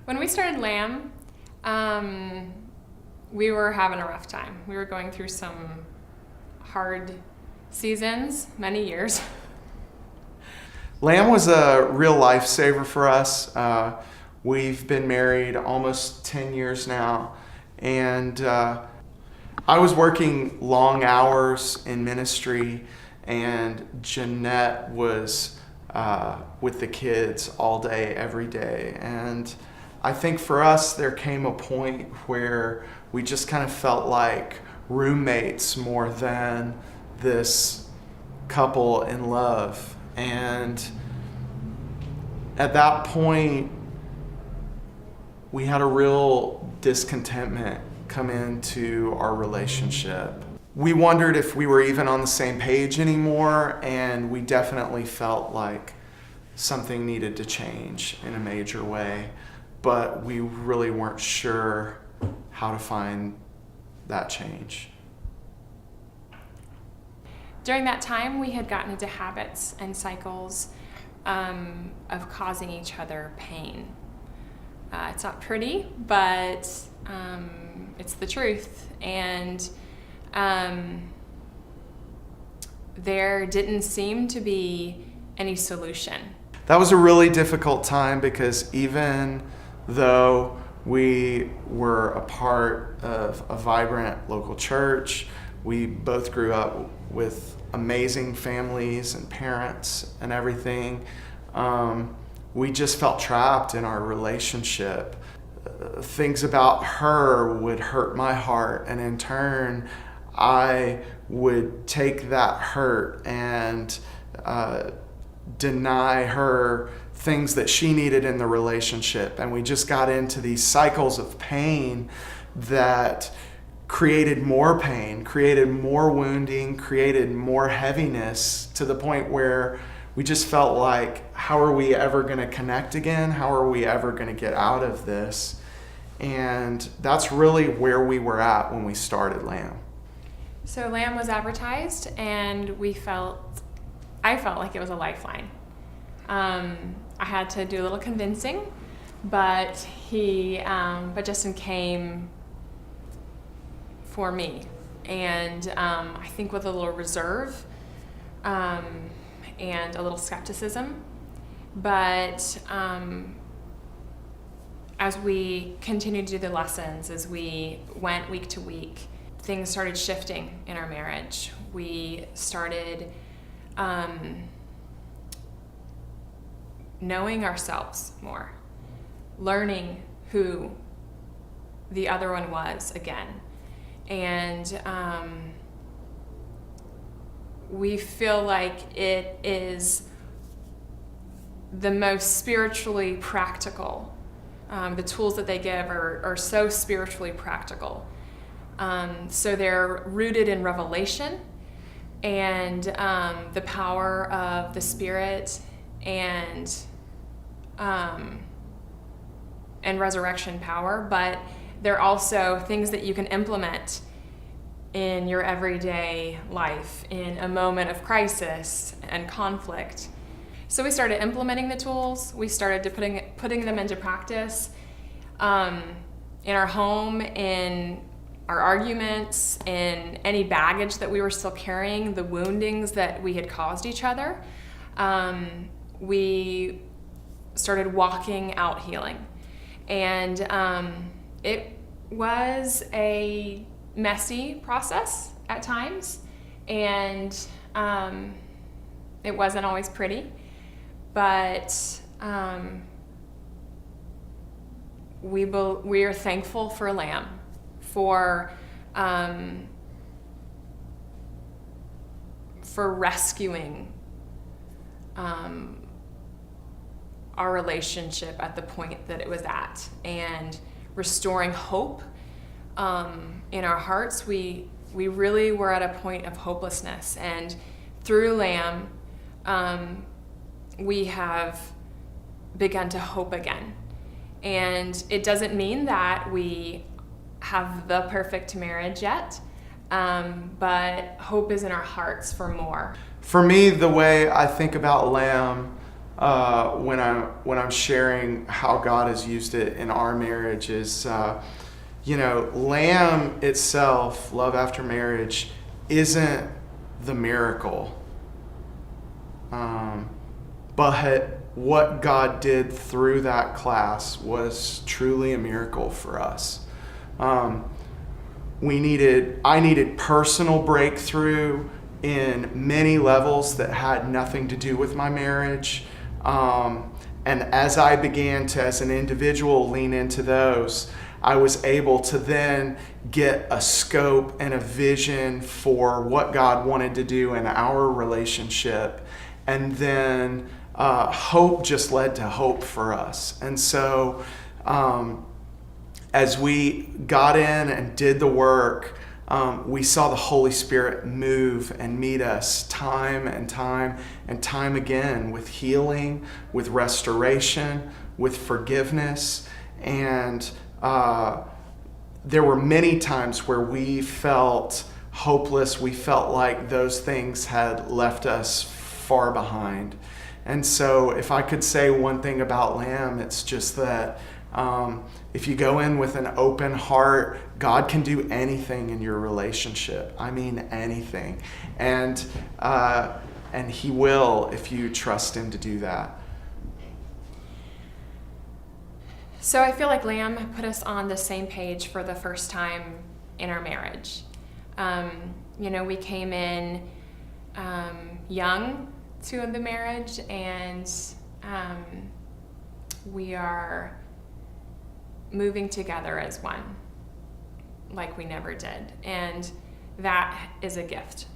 When we started LAM, we were having a rough time. We were going through some hard seasons, many years. LAM was a real lifesaver for us. We've been married almost 10 years now, and I was working long hours in ministry, and Janette was with the kids all day, every day. And I think for us, there came a point where we just kind of felt like roommates more than this couple in love. And at that point, we had a real discontentment come into our relationship. We wondered if we were even on the same page anymore, and we definitely felt like something needed to change in a major way, but we really weren't sure how to find that change. During that time, we had gotten into habits and cycles of causing each other pain. It's not pretty, but it's the truth. And there didn't seem to be any solution. That was a really difficult time because even though we were a part of a vibrant local church, we both grew up with amazing families and parents and everything, we just felt trapped in our relationship. Things about her would hurt my heart, and in turn, I would take that hurt and deny her things that she needed in the relationship. And we just got into these cycles of pain that created more pain, created more wounding, created more heaviness, to the point where we just felt like, how are we ever going to connect again? How are we ever going to get out of this? And that's really where we were at when we started LAM. So LAM was advertised, and I felt like it was a lifeline. I had to do a little convincing, but Justin came for me, and I think with a little reserve and a little skepticism. But as we continued to do the lessons, as we went week to week, things started shifting in our marriage. We started knowing ourselves more, learning who the other one was again. And we feel like it is the most spiritually practical. The tools that they give are so spiritually practical. So they're rooted in revelation and the power of the Spirit and resurrection power, but they're also things that you can implement in your everyday life in a moment of crisis and conflict. So we started implementing the tools. We started putting them into practice in our home, in our arguments, in any baggage that we were still carrying, the woundings that we had caused each other. We started walking out healing. And it was a messy process at times, and it wasn't always pretty, but we are thankful for LAM, for rescuing our relationship at the point that it was at, and restoring hope in our hearts. We really were at a point of hopelessness, and through LAM, we have begun to hope again. And it doesn't mean that we have the perfect marriage yet, but hope is in our hearts for more. For me, the way I think about LAM, when I'm sharing how God has used it in our marriage is, LAM itself, Love After Marriage, isn't the miracle. But what God did through that class was truly a miracle for us. I needed personal breakthrough in many levels that had nothing to do with my marriage. And as I began to, as an individual, lean into those, I was able to then get a scope and a vision for what God wanted to do in our relationship. And then hope just led to hope for us. And so as we got in and did the work, we saw the Holy Spirit move and meet us time and time and time again with healing, with restoration, with forgiveness. And there were many times where we felt hopeless. We felt like those things had left us far behind. And so if I could say one thing about LAM, it's just that if you go in with an open heart, God can do anything in your relationship. I mean, anything. And He will if you trust Him to do that. So I feel like LAM put us on the same page for the first time in our marriage. We came in young to the marriage, and we are moving together as one, like we never did. And that is a gift.